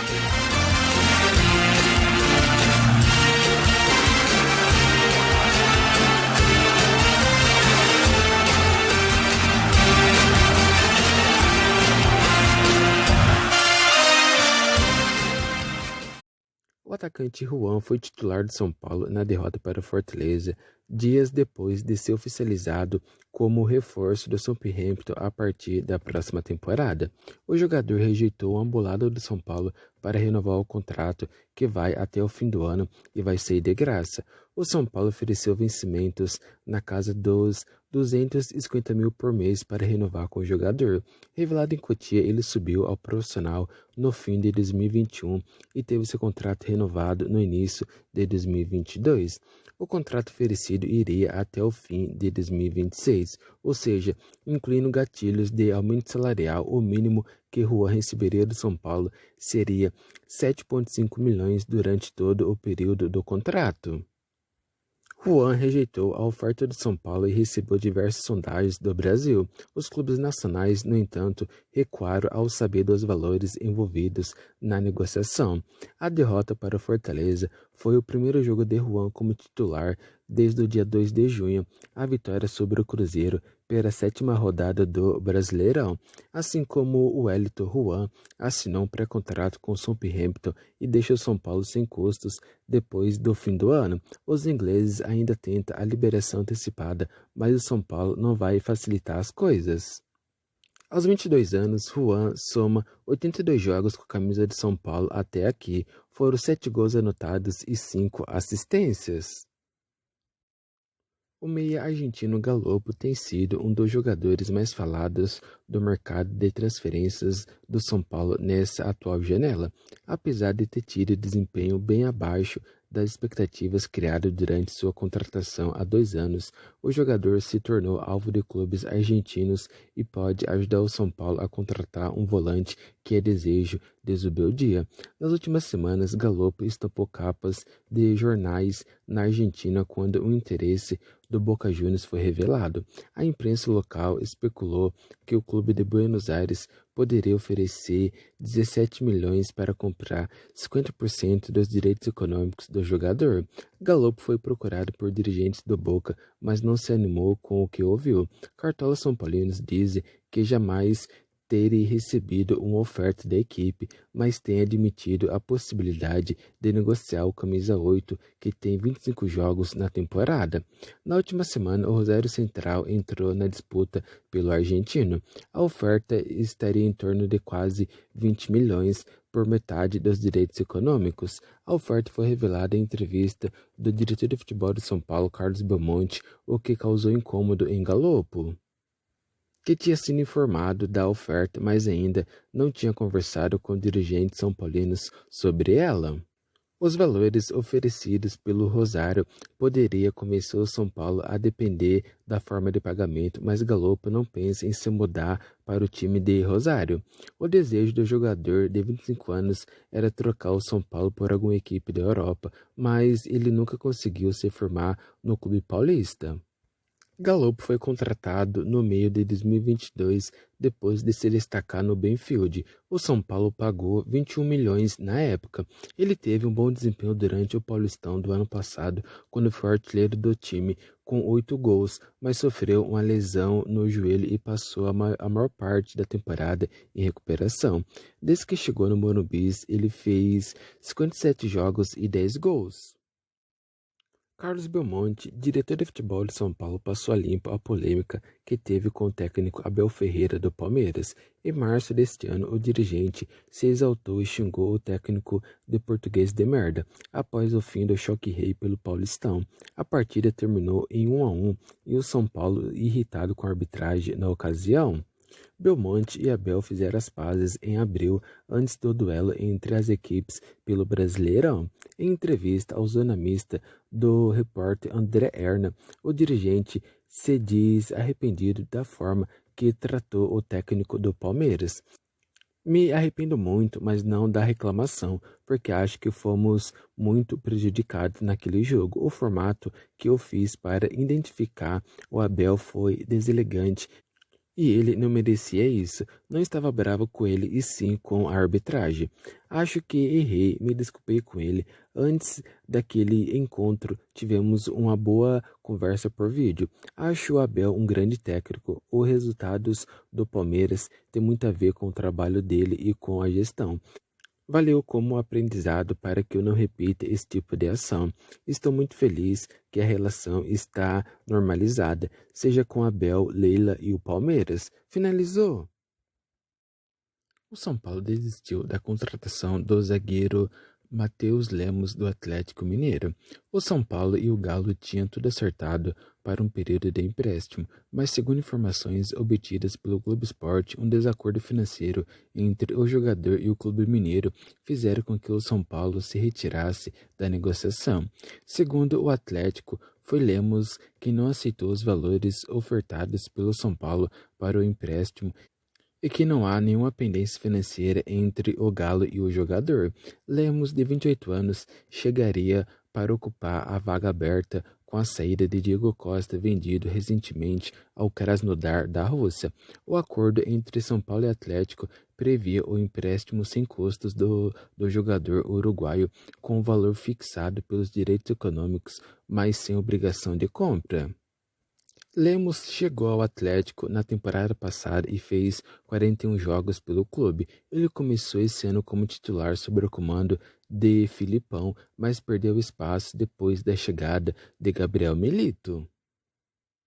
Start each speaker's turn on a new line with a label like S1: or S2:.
S1: O atacante Juan foi titular do São Paulo na derrota para o Fortaleza, dias depois de ser oficializado como reforço do Southampton a partir da próxima temporada. O jogador rejeitou o ambulado do São Paulo para renovar o contrato, que vai até o fim do ano e vai ser de graça. O São Paulo ofereceu vencimentos na casa dos 250 mil por mês para renovar com o jogador. Revelado em Cotia, ele subiu ao profissional no fim de 2021 e teve seu contrato renovado no início de 2022. O contrato oferecido iria até o fim de 2026, ou seja, incluindo gatilhos de aumento salarial. O mínimo que Juan receberia do São Paulo seria 7,5 milhões durante todo o período do contrato. Juan rejeitou a oferta do São Paulo e recebeu diversas sondagens do Brasil. Os clubes nacionais, no entanto, recuaram ao saber dos valores envolvidos na negociação. A derrota para o Fortaleza foi o primeiro jogo de Juan como titular desde o dia 2 de junho, a vitória sobre o Cruzeiro pela 7ª rodada do Brasileirão. Assim como o Wellington, Juan assinou um pré-contrato com o Southampton e deixa o São Paulo sem custos depois do fim do ano. Os ingleses ainda tentam a liberação antecipada, mas o São Paulo não vai facilitar as coisas. Aos 22 anos, Juan soma 82 jogos com a camisa de São Paulo até aqui. Foram 7 gols anotados e 5 assistências. O meia argentino Galopo tem sido um dos jogadores mais falados do mercado de transferências do São Paulo nessa atual janela, apesar de ter tido desempenho bem abaixo das expectativas criadas durante sua contratação há 2 anos. O jogador se tornou alvo de clubes argentinos e pode ajudar o São Paulo a contratar um volante que é desejo de Zubeldia. Nas últimas semanas, Galopo estampou capas de jornais na Argentina quando o interesse do Boca Juniors foi revelado. A imprensa local especulou que o clube de Buenos Aires poderia oferecer 17 milhões para comprar 50% dos direitos econômicos do jogador. Galopo foi procurado por dirigentes do Boca, mas não se animou com o que ouviu. Cartolas são paulinos dizem que jamais teria recebido uma oferta da equipe, mas tem admitido a possibilidade de negociar o camisa 8, que tem 25 jogos na temporada. Na última semana, o Rosário Central entrou na disputa pelo argentino. A oferta estaria em torno de quase 20 milhões por metade dos direitos econômicos. A oferta foi revelada em entrevista do diretor de futebol de São Paulo, Carlos Belmonte, o que causou incômodo em Galopo, que tinha sido informado da oferta, mas ainda não tinha conversado com dirigentes são paulinos sobre ela. Os valores oferecidos pelo Rosário poderiam convencer o São Paulo a depender da forma de pagamento, mas Galopo não pensa em se mudar para o time de Rosário. O desejo do jogador de 25 anos era trocar o São Paulo por alguma equipe da Europa, mas ele nunca conseguiu se firmar no clube paulista. Galopo foi contratado no meio de 2022, depois de se destacar no Benfield. O São Paulo pagou 21 milhões na época. Ele teve um bom desempenho durante o Paulistão do ano passado, quando foi artilheiro do time, com 8 gols, mas sofreu uma lesão no joelho e passou a maior parte da temporada em recuperação. Desde que chegou no Morumbi, ele fez 57 jogos e 10 gols. Carlos Belmonte, diretor de futebol de São Paulo, passou a limpo a polêmica que teve com o técnico Abel Ferreira do Palmeiras. Em março deste ano, o dirigente se exaltou e xingou o técnico de português de merda, após o fim do choque rei pelo Paulistão. A partida terminou em 1-1 e o São Paulo, irritado com a arbitragem na ocasião, Belmonte e Abel fizeram as pazes em abril, antes do duelo entre as equipes pelo Brasileirão. Em entrevista ao jornalista do repórter André Erna, o dirigente se diz arrependido da forma que tratou o técnico do Palmeiras. Me arrependo muito, mas não da reclamação, porque acho que fomos muito prejudicados naquele jogo. O formato que eu fiz para identificar o Abel foi deselegante E ele não merecia isso. Não estava bravo com ele e sim com a arbitragem. Acho que errei, me desculpei com ele. Antes daquele encontro, tivemos uma boa conversa por vídeo. Acho o Abel um grande técnico. Os resultados do Palmeiras têm muito a ver com o trabalho dele e com a gestão. Valeu como aprendizado para que eu não repita esse tipo de ação. Estou muito feliz que a relação está normalizada, seja com Abel, Leila e o Palmeiras. Finalizou. O São Paulo desistiu da contratação do zagueiro Matheus Lemos do Atlético Mineiro. O São Paulo e o Galo tinham tudo acertado para um período de empréstimo, mas segundo informações obtidas pelo Globo Esporte, um desacordo financeiro entre o jogador e o clube mineiro fizeram com que o São Paulo se retirasse da negociação. Segundo o Atlético, foi Lemos quem não aceitou os valores ofertados pelo São Paulo para o empréstimo e que não há nenhuma pendência financeira entre o Galo e o jogador. Lemos, de 28 anos, chegaria para ocupar a vaga aberta com a saída de Diego Costa, vendido recentemente ao Krasnodar da Rússia. O acordo entre São Paulo e Atlético previa o empréstimo sem custos do jogador uruguaio, com o valor fixado pelos direitos econômicos, mas sem obrigação de compra. Lemos chegou ao Atlético na temporada passada e fez 41 jogos pelo clube. Ele começou esse ano como titular sob o comando de Filipão, mas perdeu espaço depois da chegada de Gabriel Milito.